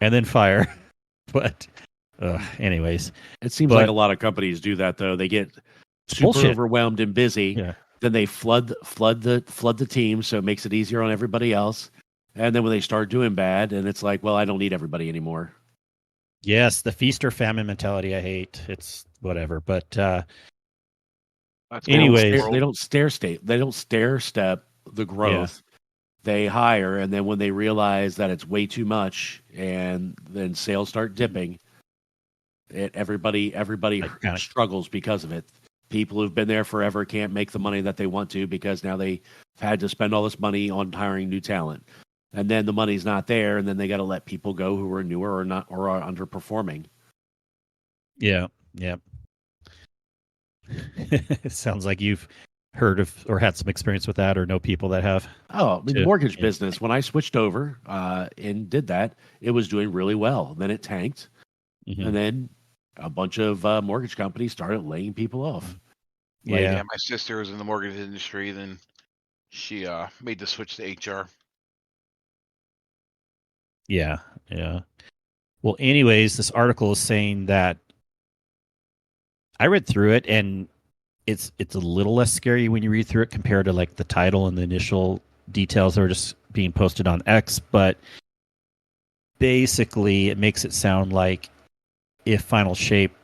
and then fire. But, anyways. It seems like a lot of companies do that, though. They get super overwhelmed and busy. Yeah. Then they flood the team, so it makes it easier on everybody else. And then when they start doing bad, and it's like, well, I don't need everybody anymore. Yes, the feast or famine mentality I hate. It's whatever. But anyways, they don't stair step the growth. Yeah. They hire, and then when they realize that it's way too much, and then sales start dipping, everybody struggles because of it. People who've been there forever can't make the money that they want to because now they've had to spend all this money on hiring new talent. And then the money's not there, and then they got to let people go who are newer or not or are underperforming. Yeah. It sounds like you've heard of or had some experience with that or know people that have. Oh, the mortgage business. When I switched over and did that, it was doing really well. Then it tanked. And then a bunch of mortgage companies started laying people off. Yeah, my sister was in the mortgage industry, then she made the switch to HR. Yeah. Well, anyways, this article is saying that I read through it, and it's a little less scary when you read through it compared to like the title and the initial details that are just being posted on X. But basically, it makes it sound like if Final Shape,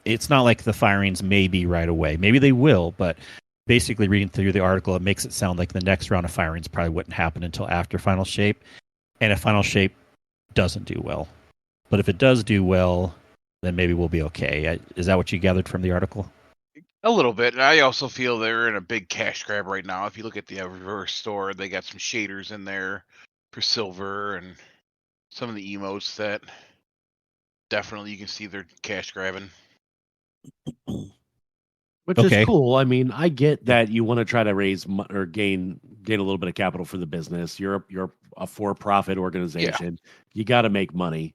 it's not like the firings may be right away. Maybe they will, but basically reading through the article, it makes it sound like the next round of firings probably wouldn't happen until after Final Shape. And if Final Shape doesn't do well, but if it does do well, then maybe we'll be okay. Is that what you gathered from the article? A little bit. And I also feel they're in a big cash grab right now. If you look at the Eververse store, they got some shaders in there for silver and some of the emotes that definitely you can see they're cash grabbing. Which is cool. I mean, I get that you want to try to raise or gain a little bit of capital for the business. You're a for-profit organization. Yeah. You got to make money.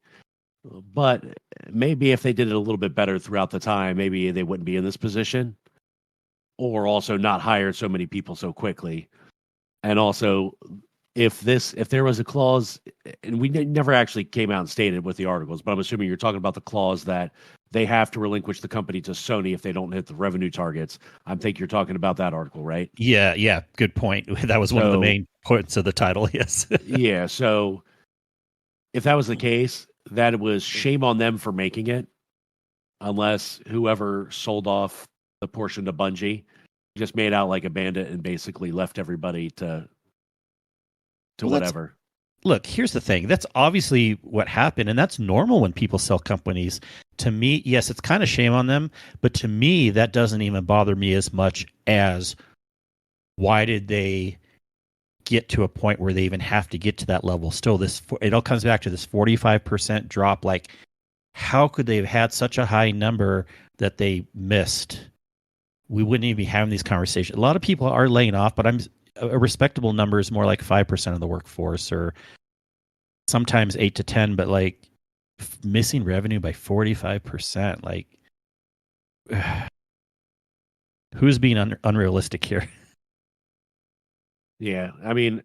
But maybe if they did it a little bit better throughout the time, maybe they wouldn't be in this position, or also not hire so many people so quickly. And also, if there was a clause, and we never actually came out and stated with the articles, but I'm assuming you're talking about the clause that they have to relinquish the company to Sony if they don't hit the revenue targets. I think you're talking about that article, right? Yeah. Good point. That was one of the main points of the title. Yes. Yeah. So if that was the case, that it was shame on them for making it, unless whoever sold off the portion to Bungie just made out like a bandit and basically left everybody to whatever. Look, here's the thing. That's obviously what happened, and that's normal when people sell companies. To me, yes, it's kind of shame on them, but to me, that doesn't even bother me as much as why did they get to a point where they even have to get to that level? Still, it all comes back to this 45% drop. Like, how could they have had such a high number that they missed? We wouldn't even be having these conversations. A lot of people are laying off, but a respectable number is more like 5% of the workforce, or sometimes 8 to 10, but like missing revenue by 45%. Like, who's being unrealistic here? Yeah, I mean,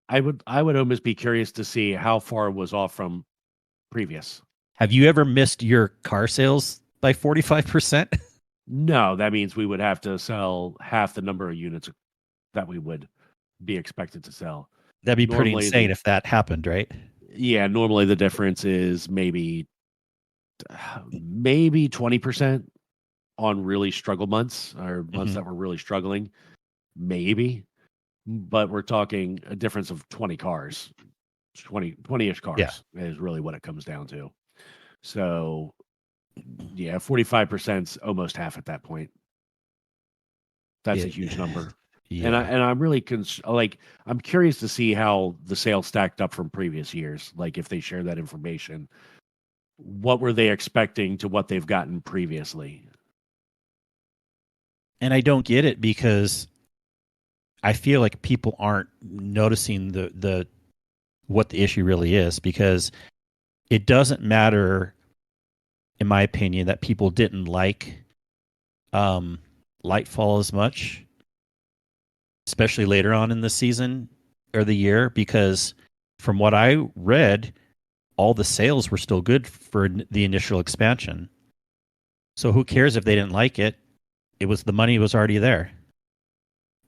I would almost be curious to see how far it was off from previous. Have you ever missed your car sales by 45%? No, that means we would have to sell half the number of units that we would be expected to sell. That'd be pretty insane if that happened, right? Yeah, normally the difference is maybe 20% on really struggle months, or months that were really struggling, maybe. But we're talking a difference of 20 cars, 20-ish cars is really what it comes down to. So, yeah, 45%'s almost half at that point. That's a huge number. Yeah. And I'm really I'm curious to see how the sales stacked up from previous years. Like, if they share that information, what were they expecting to what they've gotten previously? And I don't get it, because I feel like people aren't noticing the what the issue really is, because it doesn't matter, in my opinion, that people didn't like Lightfall as much, especially later on in the season or the year, because from what I read, all the sales were still good for the initial expansion. So who cares if they didn't like it? It was, the money was already there.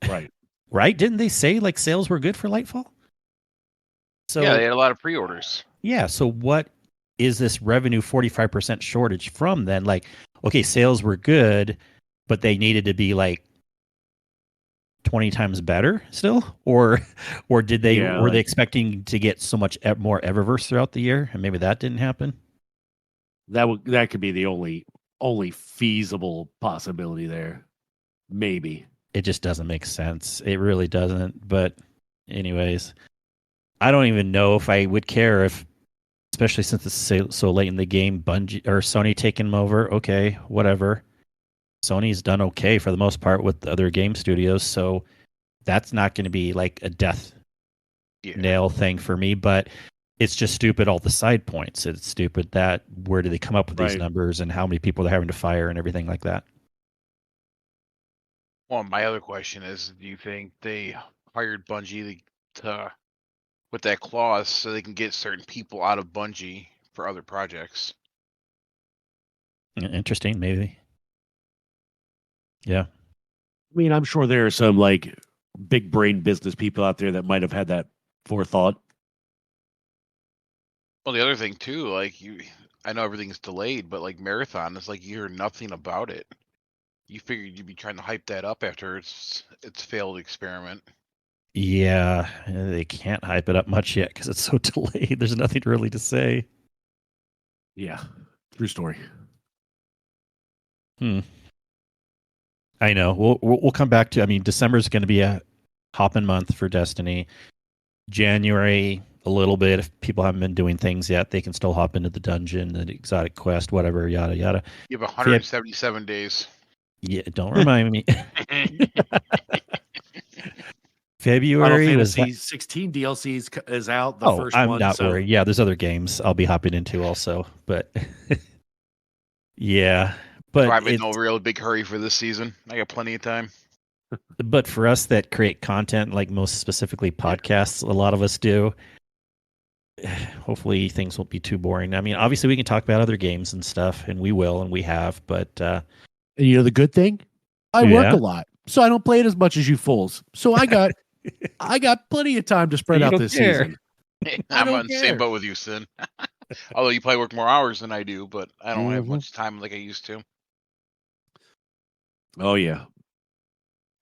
Right. Right? Didn't they say like sales were good for Lightfall? So yeah, they had a lot of pre-orders. Yeah. So what is this revenue 45% shortage from then? Like, okay, sales were good, but they needed to be like 20 times better still, or did they were they expecting to get so much more Eververse throughout the year, and maybe that didn't happen? That could be the only feasible possibility there. Maybe. It just doesn't make sense. It really doesn't. But anyways, I don't even know if I would care, if, especially since it's so late in the game, Bungie or Sony taking them over. Okay, whatever. Sony's done okay for the most part with the other game studios, so that's not going to be like a death nail thing for me. But it's just stupid, all the side points. It's stupid that where do they come up with these numbers, and how many people they're having to fire and everything like that. Well, my other question is, do you think they hired Bungie to with that clause so they can get certain people out of Bungie for other projects? Interesting, maybe. Yeah. I mean, I'm sure there are some like big brain business people out there that might have had that forethought. Well, the other thing too, I know everything's delayed, but like Marathon, it's like you hear nothing about it. You figured you'd be trying to hype that up after its failed experiment. Yeah, they can't hype it up much yet because it's so delayed. There's nothing really to say. Yeah, true story. I know. We'll come back to. I mean, December is going to be a hopping month for Destiny. January, a little bit. If people haven't been doing things yet, they can still hop into the dungeon, the exotic quest, whatever, yada yada. You have 177 days. Yeah, don't remind me. February Final was Fantasy 16 DLCs is out. First I'm one. not worried. Yeah, there's other games I'll be hopping into also, but yeah, but so I'm in no real big hurry for this season. I got plenty of time. But for us that create content, like most specifically podcasts, a lot of us do. Hopefully, things won't be too boring. I mean, obviously, we can talk about other games and stuff, and we will, and we have. But you know, the good thing, I work a lot, so I don't play it as much as you fools. So I got plenty of time to spread out this season. I'm on the same boat with you, Sin. Although you probably work more hours than I do, but I don't have much time like I used to. Oh yeah,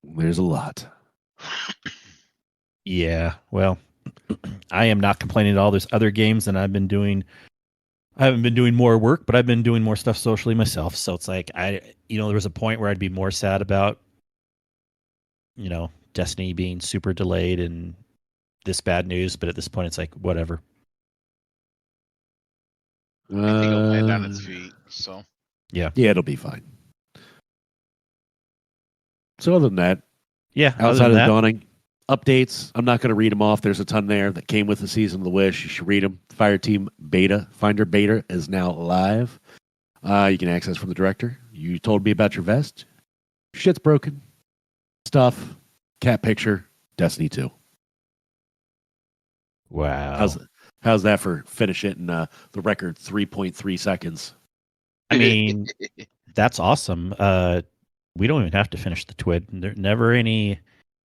there's a lot. Yeah, well, I am not complaining at all. There's other games, and I haven't been doing more work, but I've been doing more stuff socially myself. So it's like there was a point where I'd be more sad about, Destiny being super delayed and this bad news. But at this point, it's like whatever. I think it'll land on its feet. So yeah, it'll be fine. So other than that, outside of the dawning updates, I'm not going to read them off. There's a ton there that came with the Season of the Wish. You should read them. Fireteam Beta, Finder Beta is now live. You can access from the director. You told me about your vest. Shit's broken. Stuff. Cat picture. Destiny 2. Wow. How's that for finish it in the record 3.3 seconds? I mean, that's awesome. We don't even have to finish the TWID. There's never any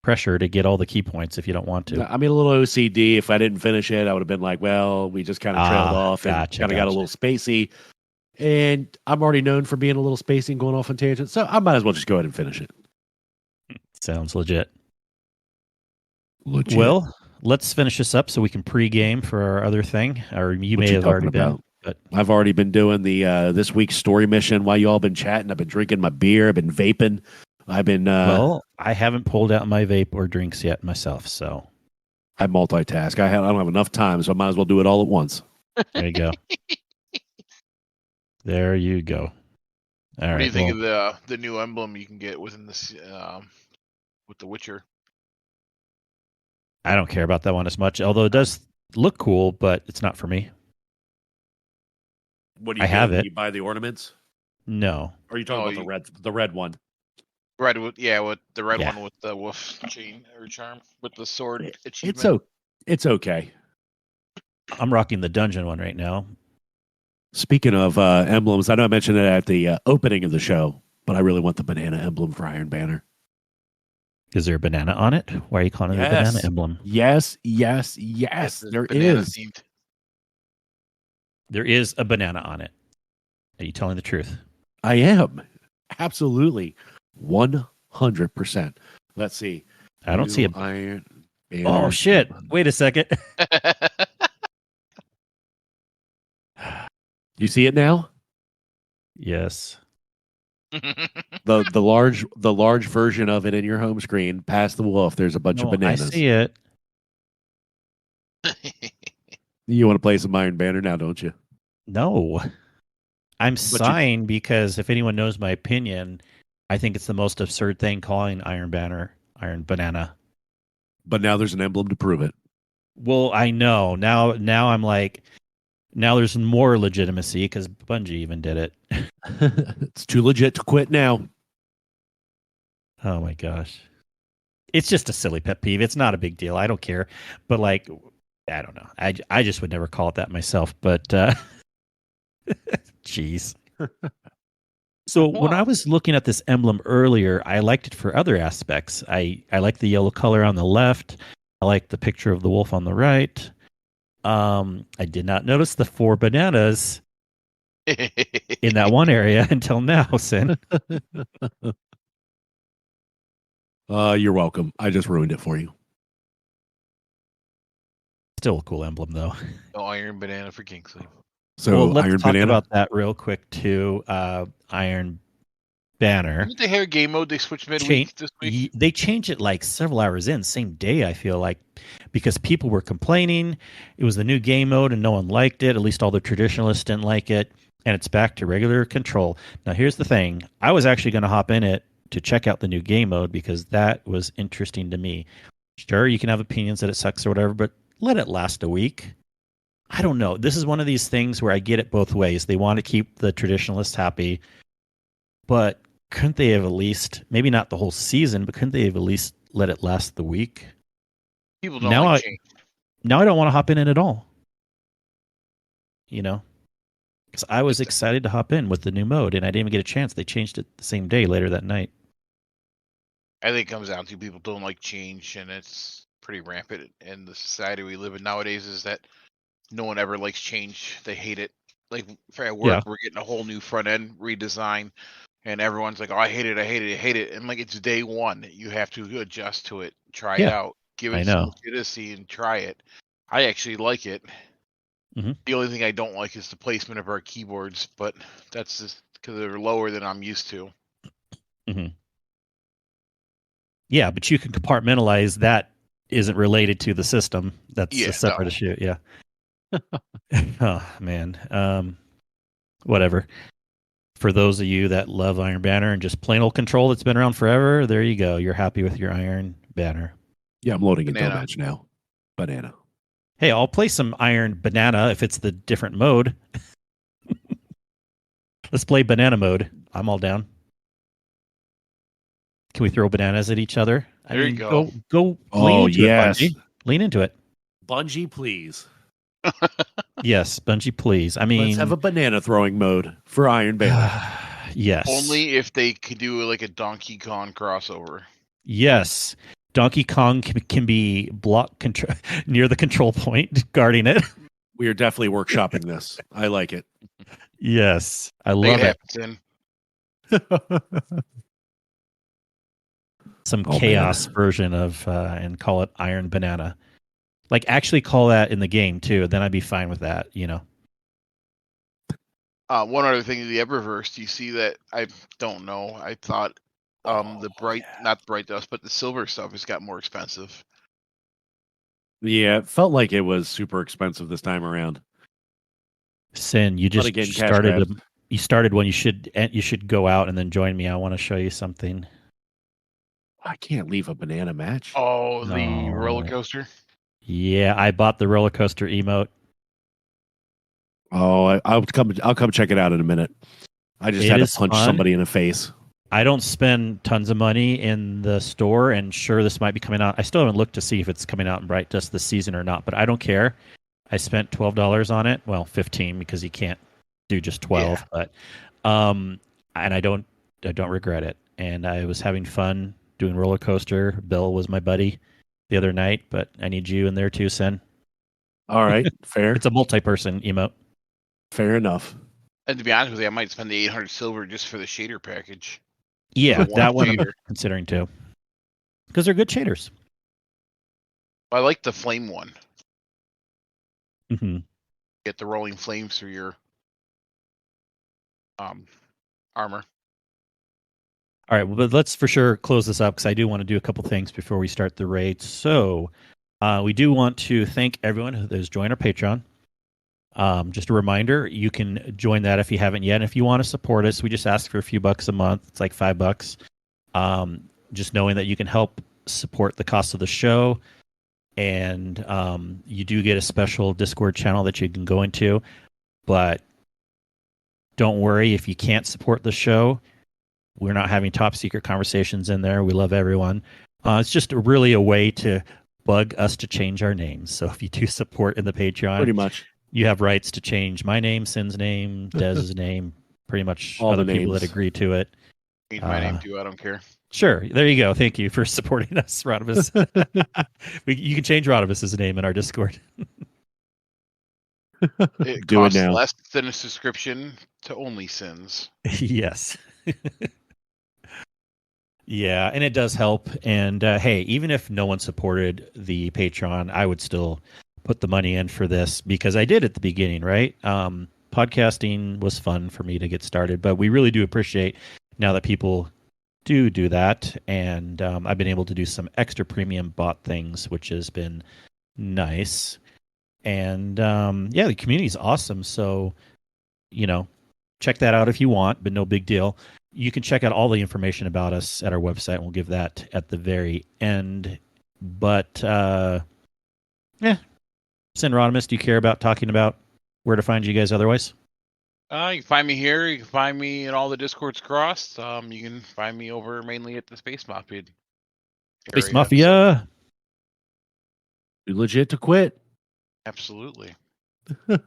pressure to get all the key points if you don't want to. I mean, a little OCD. If I didn't finish it, I would have been like, well, we just kind of trailed off and kind of got a little spacey. And I'm already known for being a little spacey and going off on tangents, so I might as well just go ahead and finish it. Sounds legit. Well, let's finish this up so we can pre-game for our other thing. Or you may have already been. But I've already been doing the this week's story mission while you all been chatting. I've been drinking my beer. I've been vaping. I've been I haven't pulled out my vape or drinks yet myself, so I multitask. I don't have enough time, so I might as well do it all at once. There you go. There you go. All right. What do you think of the new emblem you can get within this with The Witcher? I don't care about that one as much, although it does look cool, but it's not for me. What do you have it? You buy the ornaments? No. Or are you talking about the red one? Red with the red one with the wolf chain or charm with the sword achievement. It's okay. I'm rocking the dungeon one right now. Speaking of emblems, I know I mentioned it at the opening of the show, but I really want the banana emblem for Iron Banner. Is there a banana on it? Why are you calling it a banana emblem? Yes. There is. Themed. There is a banana on it. Are you telling the truth? I am. Absolutely. 100%. Let's see. I don't see a Iron Banner. Oh, shit. Wait a second. You see it now? Yes. the large version of it in your home screen, past the wolf, there's a bunch of bananas. I see it. You want to play some Iron Banner now, don't you? No. I'm sighing because if anyone knows my opinion, I think it's the most absurd thing calling Iron Banner Iron Banana. But now there's an emblem to prove it. Well, I know. Now I'm like, now there's more legitimacy because Bungie even did it. It's too legit to quit now. Oh my gosh. It's just a silly pet peeve. It's not a big deal. I don't care. But like, I don't know. I just would never call it that myself. But jeez. So when I was looking at this emblem earlier, I liked it for other aspects. I like the yellow color on the left. I like the picture of the wolf on the right. I did not notice the 4 bananas in that one area until now, Sin. You're welcome. I just ruined it for you. Still a cool emblem, though. No iron banana for Kingsley. So let's Iron talk Banana? about that real quick, too. Iron Banner. Didn't they have a game mode they switched midweek this week? They changed it like several hours in, same day, I feel like, because people were complaining. It was the new game mode and no one liked it. At least all the traditionalists didn't like it. And it's back to regular control. Now, here's the thing. I was actually going to hop in it to check out the new game mode because that was interesting to me. Sure, you can have opinions that it sucks or whatever, but let it last a week. I don't know. This is one of these things where I get it both ways. They want to keep the traditionalists happy, but couldn't they have at least, maybe not the whole season, but couldn't they have at least let it last the week? People don't like change. Now I don't want to hop in it at all. You know? Because I was excited to hop in with the new mode, and I didn't even get a chance. They changed it the same day later that night. I think it comes down to people don't like change, and it's pretty rampant in the society we live in nowadays is that no one ever likes change. They hate it. Like at work, we're getting a whole new front end redesign, and everyone's like, "Oh, I hate it, I hate it, I hate it." And like it's day one, you have to adjust to it, try it out, give it some legitimacy, and try it. I actually like it. Mm-hmm. The only thing I don't like is the placement of our keyboards, but that's just because they're lower than I'm used to. Mm-hmm. Yeah, but you can compartmentalize that isn't related to the system. That's a separate issue. Yeah. Oh, man. Whatever. For those of you that love Iron Banner and just plain old control that's been around forever, there you go. You're happy with your Iron Banner. Yeah, I'm loading into a match now. Banana. Hey, I'll play some Iron Banana if it's the different mode. Let's play banana mode. I'm all down. Can we throw bananas at each other? There you go. Go lean into it, Bungie. Lean into it. Bungie, please. Yes, Bungie, please. I mean, let's have a banana throwing mode for Iron Banner. Yes. Only if they could do like a Donkey Kong crossover. Yes. Donkey Kong can be near the control point, guarding it. We are definitely workshopping this. I like it. Yes. I love it. Some chaos version of, and call it Iron Banana. Like, actually call that in the game, too. Then I'd be fine with that, you know. One other thing in the Eververse, do you see that? I don't know. I thought not the bright dust, but the silver stuff has got more expensive. Yeah, it felt like it was super expensive this time around. Sin, you just started. You started when you should go out and then join me. I want to show you something. I can't leave a banana match. Oh, the roller coaster. Yeah, I bought the roller coaster emote. Oh, I'll come check it out in a minute. I just had to punch somebody in the face. I don't spend tons of money in the store, and sure, this might be coming out. I still haven't looked to see if it's coming out in Bright Dust this season or not, but I don't care. I spent $12 on it. Well, $15 because you can't do just 12, but and I don't regret it. And I was having fun doing roller coaster. Bill was my buddy the other night, but I need you in there too, Sen. All right, fair. It's a multi-person emote. Fair enough. And to be honest with you, I might spend the 800 silver just for the shader package. Yeah, that one I'm considering too. Because they're good shaders. I like the flame one. Mm-hmm. Get the rolling flames through your armor. All right, well, but let's for sure close this up because I do want to do a couple things before we start the raid. So we do want to thank everyone who has joined our Patreon. Just a reminder, you can join that if you haven't yet. And if you want to support us, we just ask for a few bucks a month. It's like $5. Just knowing that you can help support the cost of the show. And you do get a special Discord channel that you can go into. But don't worry if you can't support the show. We're not having top secret conversations in there. We love everyone. It's just really a way to bug us to change our names. So if you do support in the Patreon, pretty much, you have rights to change my name, Sin's name, Dez's name, pretty much all other the people names that agree to it. Change my name too. I don't care. Sure. There you go. Thank you for supporting us, Rodimus. You can change Rodimus's name in our Discord. It costs less than a subscription to only Sins. Yes. Yeah, and it does help. And hey, even if no one supported the Patreon, I would still put the money in for this because I did at the beginning, right? Podcasting was fun for me to get started, but we really do appreciate now that people do that. And I've been able to do some extra premium bot things, which has been nice. And yeah, the community is awesome. So, check that out if you want, but no big deal. You can check out all the information about us at our website. We'll give that at the very end. But, yeah. Sin Rodimus, do you care about talking about where to find you guys otherwise? You can find me here. You can find me in all the Discords crossed. You can find me over mainly at the Space Mafia. Space Mafia. You're legit to quit. Absolutely. I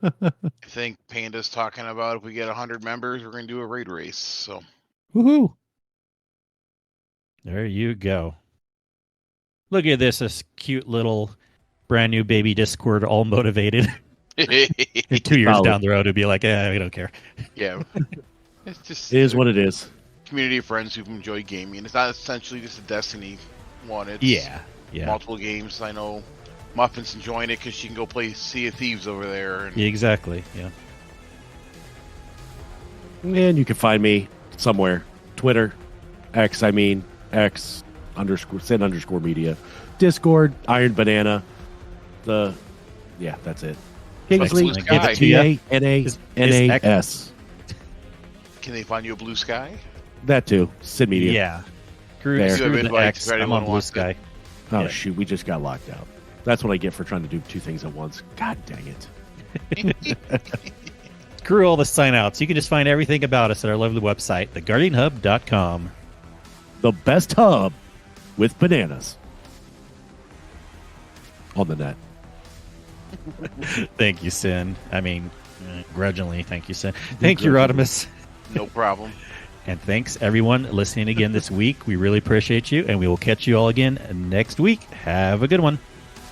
think Panda's talking about if we get 100 members, we're going to do a raid race. So. Woohoo! There you go. Look at this cute little brand new baby Discord, all motivated. 2 years down the road, it'd be like, we don't care. Yeah, it's just it is what it is. Community of friends who enjoy gaming. It's not essentially just a Destiny one. It's yeah, multiple games. I know Muffin's enjoying it because she can go play Sea of Thieves over there. And... Yeah, exactly. Yeah. And you can find me somewhere. Twitter, X _Sin _media, Discord, Iron Banana. That's it. Kingsley, K-N-A-N-A-N-A-S. Can they find you a Blue Sky? That too. Sid Media. Yeah. Screw the X. I'm on Blue Sky. Oh, shoot. We just got locked out. That's what I get for trying to do 2 things at once. God dang it. Screw all the sign-outs. You can just find everything about us at our lovely website, theguardianhub.com. The best hub with bananas on the net. Thank you, Sin. I mean, grudgingly, thank you, Sin. Thank you, Rodimus. No problem. And thanks, everyone, listening again this week. We really appreciate you, and we will catch you all again next week. Have a good one.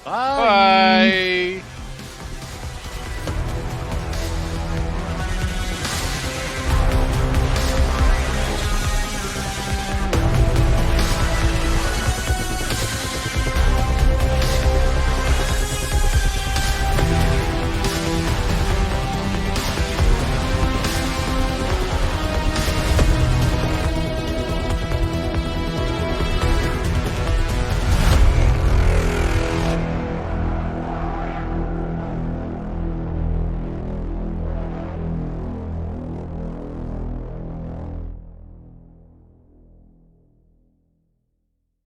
Bye.